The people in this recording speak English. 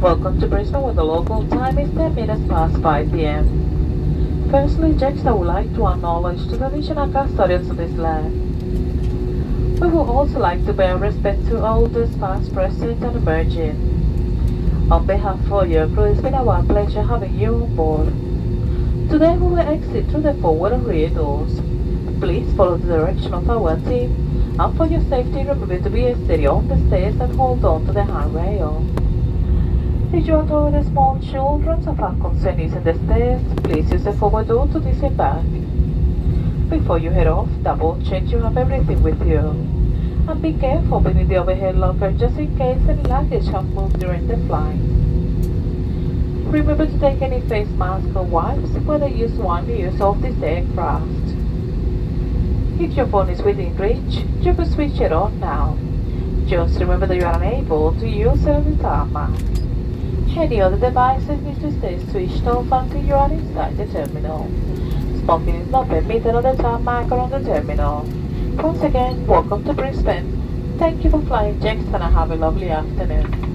Welcome to Brisbane, where the local time is 10 minutes past 5 p.m. Firstly, Jackson would like to acknowledge the traditional custodians of this land. We would also like to pay respect to elders past, present, and emerging. On behalf of your crew, it's been our pleasure having you on board. Today we will exit through the forward and rear doors. Please follow the direction of our team, and for your safety, remember to be steady on the stairs and hold on to the handrail. If you are toward the small children of are concerned using the stairs, please use the forward door to disembark. Before you head off, double check you have everything with you. And be careful beneath the overhead locker just in case any luggage have moved during the flight. Remember to take any face mask or wipes whether use one use of this aircraft. If your phone is within reach, you can switch it on now. Just remember that you are unable to use it on the tarmac. Any other devices need to stay switched off until you are inside the terminal. Smoking is not permitted on the tarmac or on the terminal. Once again, welcome to Brisbane. Thank you for flying Jackson and have a lovely afternoon.